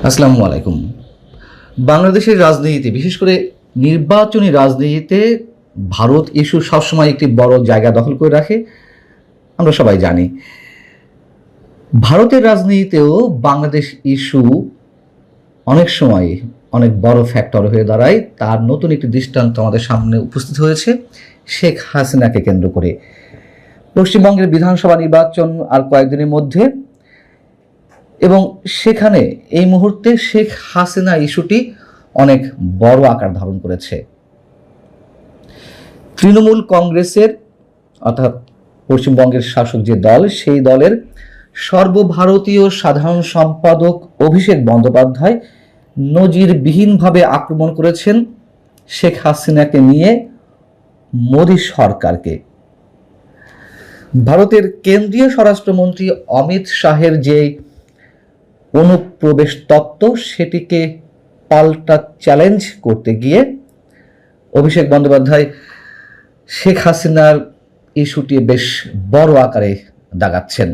আসসালামু আলাইকুম। বাংলাদেশের রাজনীতিতে বিশেষ করে নির্বাচনী রাজনীতিতে ভারত ইস্যু সবসময় একটি বড় জায়গা দখল করে রাখে, আমরা সবাই জানি। ভারতের রাজনীতিতেও বাংলাদেশ ইস্যু অনেক সময় অনেক বড় ফ্যাক্টর হয়ে দাঁড়ায়। তার নতুন একটি দৃষ্টান্ত আমাদের সামনে উপস্থিত হয়েছে শেখ হাসিনাকে কেন্দ্র করে। পশ্চিমবঙ্গের বিধানসভা নির্বাচন আর কয়েকদিনের মধ্যে, এবং সেখানে এই মুহূর্তে শেখ হাসিনা ইস্যুটি অনেক বড় আকার ধারণ করেছে। তৃণমূল কংগ্রেসের অর্থাৎ পশ্চিমবঙ্গের শাসক যে দল, সেই দলের সর্বভারতীয় সাধারণ সম্পাদক অভিষেক বন্দ্যোপাধ্যায় নজিরবিহীনভাবে আক্রমণ করেছেন শেখ হাসিনাকে নিয়ে মোদী সরকারকে। ভারতের কেন্দ্রীয় স্বরাষ্ট্রমন্ত্রী অমিত শাহের যে অনুপ্রবেশ তত্ত্ব, সেটিকে পাল্টা চ্যালেঞ্জ করতে গিয়ে অভিষেক বন্দ্যোপাধ্যায় শেখ হাসিনার ইস্যুটি বেশ বড় আকারে দাগাচ্ছেন।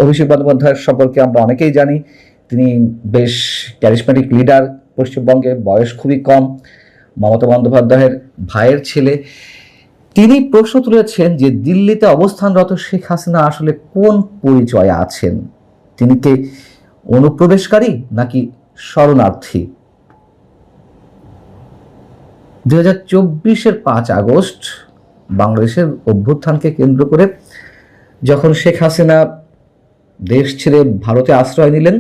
অভিষেক বন্দ্যোপাধ্যায়ের সম্পর্কে আমরা অনেকেই জানি, তিনি বেশ ক্যারিসমেটিক লিডার। পশ্চিমবঙ্গে বয়স খুবই কম, মমতা বন্দ্যোপাধ্যায়ের ভাইয়ের ছেলে। তিনি প্রশ্ন তুলেছেন যে দিল্লিতে অবস্থানরত শেখ হাসিনা আসলে কোন পরিচয়ে আছেন? তিনি কি অনুপ্রবেশকারী নাকি শরণার্থী? 2024-এর 5 আগস্ট বাংলাদেশের অভ্যুত্থানকে কেন্দ্র করে যখন শেখ হাসিনা দেশ ছেড়ে ভারতে আশ্রয় নিলেন,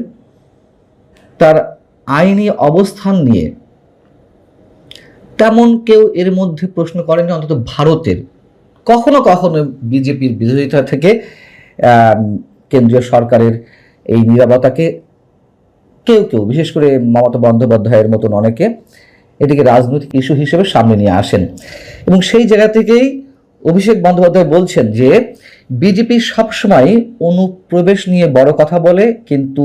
তার আইনি অবস্থান নিয়ে তেমন কেউ এর মধ্যে প্রশ্ন করেনি, অন্তত ভারতের। কখনো কখনো বিজেপির বিরোধিতা থেকে কেন্দ্রীয় সরকারের এই নীরবতাকে কেউ কেউ, বিশেষ করে মমতা বন্দ্যোপাধ্যায়ের মতন অনেকে, এটিকে রাজনৈতিক ইস্যু হিসেবে সামনে নিয়ে আসেন। এবং সেই জায়গা থেকেই অভিষেক বন্দ্যোপাধ্যায় বলছেন যে বিজেপি সবসময় অনুপ্রবেশ নিয়ে বড় কথা বলে, কিন্তু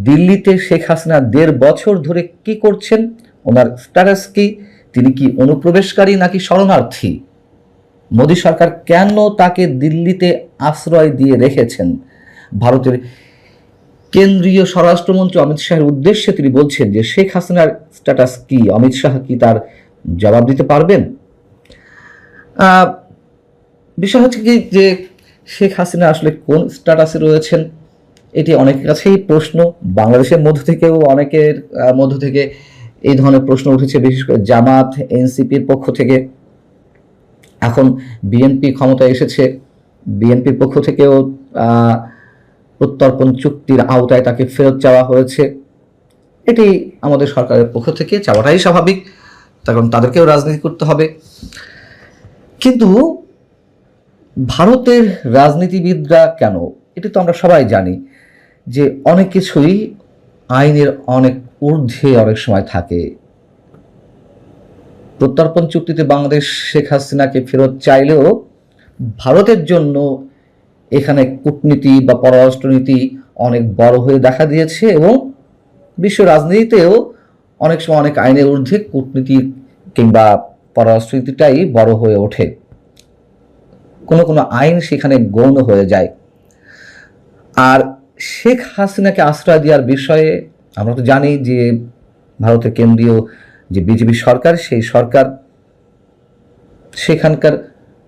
দিল্লিতে শেখ হাসিনা 1.5 বছর ধরে কি করছেন, ওনার স্ট্যাটাস কি, তিনি কি অনুপ্রবেশকারী নাকি শরণার্থী, মোদী সরকার কেন তাকে দিল্লিতে আশ্রয় দিয়ে রেখেছেন, ভারতের কেন্দ্রীয় স্বরাষ্ট্রমন্ত্রী অমিত শাহের উদ্দেশ্যে তিনি বলছেন যে শেখ হাসিনার স্ট্যাটাস কি, অমিত শাহ কি তার জবাব দিতে পারবেন? বিষয় হচ্ছে কি যে শেখ হাসিনা আসলে কোন স্ট্যাটাসে রয়েছেন, এটি অনেকের কাছেই প্রশ্ন। বাংলাদেশের মধ্য থেকেও অনেকের মধ্য থেকে এই ধরনের প্রশ্ন উঠেছে, বিশেষ করে জামাত, এনসিপির পক্ষ থেকে। এখন বিএনপি ক্ষমতায় এসেছে, বিএনপির পক্ষ থেকেও প্রত্যর্পণ চুক্তির আওতায় তাকে ফেরত চাওয়া হয়েছে। এটি আমাদের সরকারের পক্ষ থেকে চাওয়াটাই স্বাভাবিক, কারণ তাদেরকেও রাজনীতি করতে হবে। কিন্তু ভারতের রাজনীতিবিদরা কেন, এটি তো আমরা সবাই জানি যে অনেক কিছুই আইনের অনেক ঊর্ধ্বে অনেক সময় থাকে। প্রত্যর্পণ চুক্তিতে বাংলাদেশ শেখ হাসিনাকে ফেরত চাইলেও ভারতের জন্য এখানে কূটনীতি বা পররাষ্ট্রনীতি অনেক বড় হয়ে দেখা দিয়েছে, এবং বিশ্ব রাজনীতিতেও অনেক সময় অনেক আইনের ঊর্ধ্বে কূটনীতি কিংবা পররাষ্ট্রনীতিটাই বড় হয়ে ওঠে। কোনো কোনো আইন সেখানে গৌণ হয়ে যায়। আর শেখ হাসিনাকে আশ্রয় দেওয়ার বিষয়ে আমরা তো জানি যে ভারতের কেন্দ্রীয় যে বিজেপি সরকার, সেই সরকার সেখানকার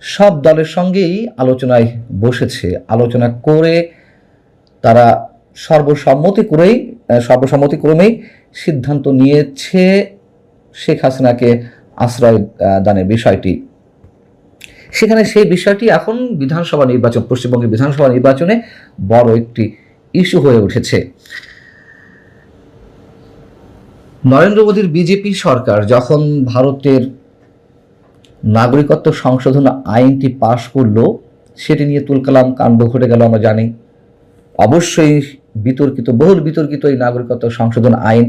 সব দলের সঙ্গেই আলোচনায় বসেছে। আলোচনা করে তারা সর্বসম্মতিক্রমেই সিদ্ধান্ত নিয়েছে শেখ হাসিনাকে আশ্রয় দানের বিষয়টি। সেখানে সেই বিষয়টি এখন বিধানসভা নির্বাচন, পশ্চিমবঙ্গের বিধানসভা নির্বাচনে বড় একটি ইস্যু হয়ে উঠেছে। নরেন্দ্র মোদীর বিজেপি সরকার যখন ভারতের নাগরিকত্ব সংশোধন আইনটি পাশ করলো, সেটি নিয়ে তুলকালাম কাণ্ড ঘটে গেল, আমরা জানি। অবশ্যই বহুল বিতর্কিত এই নাগরিকত্ব সংশোধন আইন,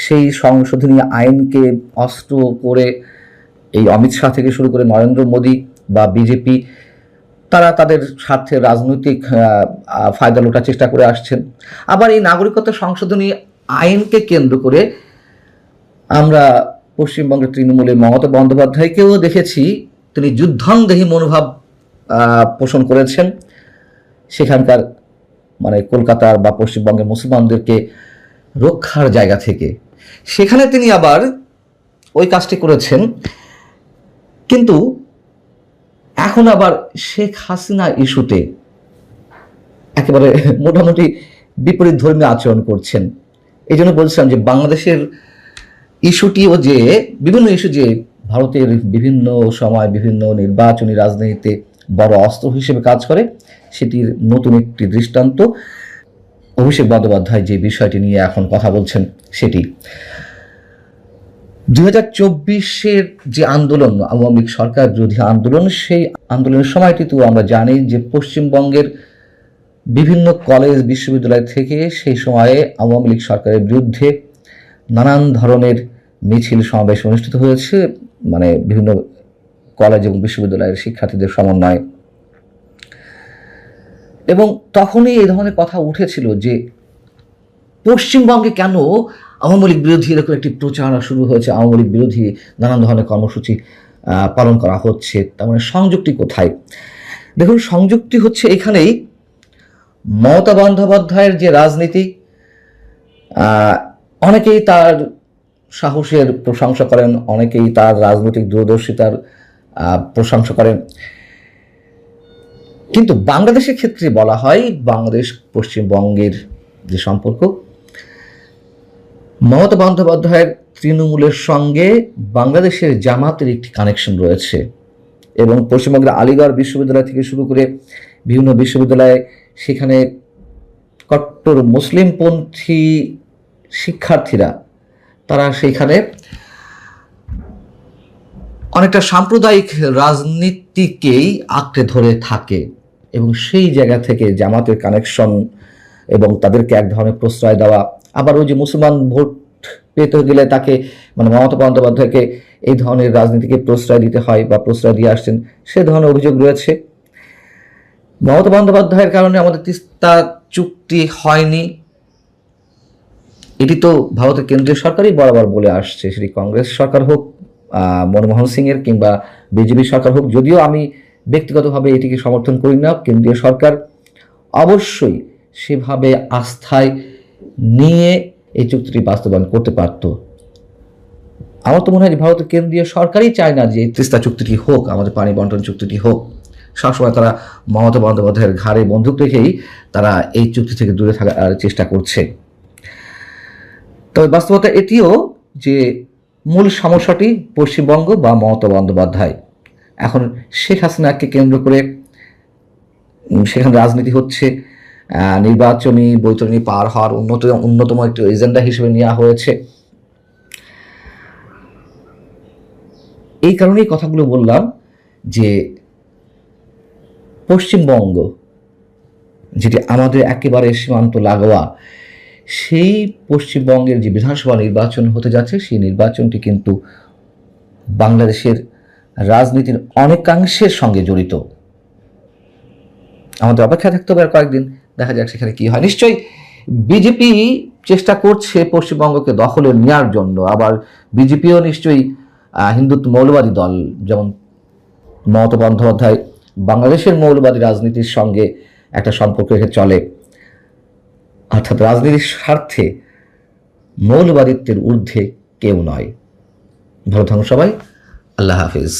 সেই সংশোধনী আইনকে অস্ত্র করে এই অমিত শাহ থেকে শুরু করে নরেন্দ্র মোদী বা বিজেপি, তারা তাদের স্বার্থে রাজনৈতিক ফায়দা লোটার চেষ্টা করে আসছেন। আবার এই নাগরিকত্ব সংশোধনী আইনকে কেন্দ্র করে আমরা পশ্চিমবঙ্গের তৃণমূলের মমতা বন্দ্যোপাধ্যায়কেও দেখেছি, তিনি যুদ্ধংদেহী মনোভাব পোষণ করেছেন। সেখানকার মানে কলকাতার বা পশ্চিমবঙ্গের মুসলমানদেরকে রক্ষার জায়গা থেকে, সেখানে তিনি আবার ওই কাজটি করেছেন। কিন্তু এখন আবার শেখ হাসিনা ইস্যুতে একেবারে মোটামুটি বিপরীত ধর্মীয় আচরণ করছেন। এই জন্য বলছিলাম যে বাংলাদেশের ইস্যুটিও যে বিভিন্ন ইস্যু যে ভারতের বিভিন্ন সময় বিভিন্ন নির্বাচনী রাজনীতিতে বড় অস্ত্র হিসেবে কাজ করে, সেটির নতুন একটি দৃষ্টান্ত অভিষেক বন্দ্যোপাধ্যায় যে বিষয়টি নিয়ে এখন কথা বলছেন সেটি। 2024-এর যে আন্দোলন, আওয়ামী লীগ সরকার বিরোধী আন্দোলন, সেই আন্দোলনের সময়টিতেও আমরা জানি যে পশ্চিমবঙ্গের বিভিন্ন কলেজ বিশ্ববিদ্যালয় থেকে সেই সময়ে আওয়ামী লীগ সরকারের বিরুদ্ধে নানান ধরনের মিছিল সমাবেশ অনুষ্ঠিত হয়েছে, মানে বিভিন্ন কলেজ এবং বিশ্ববিদ্যালয়ের শিক্ষার্থীদের সমন্বয়ে। এবং তখনই এই ধরনের কথা উঠেছিল যে পশ্চিমবঙ্গে কেন আওয়ামী লীগ বিরোধী এরকম একটি প্রচারণা শুরু হয়েছে, আওয়ামী লীগ বিরোধী নানান ধরনের কর্মসূচি পালন করা হচ্ছে, তার মানে সংযুক্তি কোথায়? দেখুন, সংযুক্তি হচ্ছে এখানেই মমতা বন্দ্যোপাধ্যায়ের যে রাজনীতি, অনেকেই তার সাহসের প্রশংসা করেন, অনেকেই তার রাজনৈতিক দূরদর্শিতার প্রশংসা করেন, কিন্তু বাংলাদেশের ক্ষেত্রে বলা হয় বাংলাদেশ পশ্চিমবঙ্গের যে সম্পর্ক, মমতা বন্দ্যোপাধ্যায়ের তৃণমূলের সঙ্গে বাংলাদেশের জামাতের একটি কানেকশন রয়েছে। এবং পশ্চিমবঙ্গের আলিগড় বিশ্ববিদ্যালয় থেকে শুরু করে বিভিন্ন বিশ্ববিদ্যালয়ে সেখানে কট্টর মুসলিমপন্থী শিক্ষার্থীরা তারা সেখানে অনেকটা সাম্প্রদায়িক রাজনীতিকেই আঁকড়ে ধরে থাকে, এবং সেই জায়গা থেকে জামাতের কানেকশন এবং তাদেরকে এক ধরনের প্রশ্রয় দেওয়া, আবার ওই যে মুসলমান ভোট পেতে গেলে তাকে মানে মমতা বন্দ্যোপাধ্যায়কে এই ধরনের রাজনীতিকে প্রশ্রয় দিতে হয় বা প্রশ্রয় দিয়ে আসছেন, সে ধরনের অভিযোগ রয়েছে। মমতা বন্দ্যোপাধ্যায়ের কারণে আমাদের তিস্তা চুক্তি হয়নি, এটি তো ভারতের কেন্দ্রীয় সরকারই বরাবর বলে আসছে, সেটি কংগ্রেস সরকার হোক, মনমোহন সিংয়ের কিংবা বিজেপি সরকার হোক। যদিও আমি ব্যক্তিগতভাবে এটিকে সমর্থন করি না, কেন্দ্রীয় সরকার অবশ্যই সেভাবে আস্থায় নিয়ে এই চুক্তিটি বাস্তবায়ন করতে পারত। আমার তো মনে হয় যে ভারতের কেন্দ্রীয় সরকারই চায় না যে এই তিস্তা চুক্তিটি হোক, আমাদের পানি বন্টন চুক্তিটি হোক। সবসময় তারা মমতা বন্দ্যোপাধ্যায়ের ঘাড়ে বন্দুক রেখেই তারা এই চুক্তি থেকে দূরে থাকার চেষ্টা করছে। তবে বাস্তবতা এটিও যে মূল সমস্যাটি পশ্চিমবঙ্গ বা মমতা বন্দ্যোপাধ্যায়। এখন শেখ হাসিনাকে কেন্দ্র করে সেখানে রাজনীতি হচ্ছে, নির্বাচনী বৈতরণী পার হওয়ার অন্যতম একটি এজেন্ডা হিসেবে নেওয়া হয়েছে। এই কারণেই কথাগুলো বললাম যে পশ্চিমবঙ্গ যেটি আমাদের একেবারে সীমান্ত লাগোয়া, সেই পশ্চিমবঙ্গের যে বিধানসভা নির্বাচন হতে যাচ্ছে, সেই নির্বাচনটি কিন্তু বাংলাদেশের রাজনীতির অনেকাংশের সঙ্গে জড়িত। আমাদের অপেক্ষা থাকতে হবে আর কয়েকদিন, দেখা যাক সেখানে কি হয়। নিশ্চয়ই বিজেপি চেষ্টা করছে পশ্চিমবঙ্গকে দখলে নেওয়ার জন্য, আবার বিজেপিও নিশ্চয়ই হিন্দুত্ব মৌলবাদী দল, যেমন মমতা বন্দ্যোপাধ্যায় বাংলাদেশের মৌলবাদী রাজনীতির সঙ্গে একটা সম্পর্ক রেখে চলে, অর্থাৎ রাজনীতির স্বার্থে মৌলবাদিত্বের ঊর্ধ্বে কেউ নয়। ভালো থাকুন সবাই, আল্লাহ হাফিজ।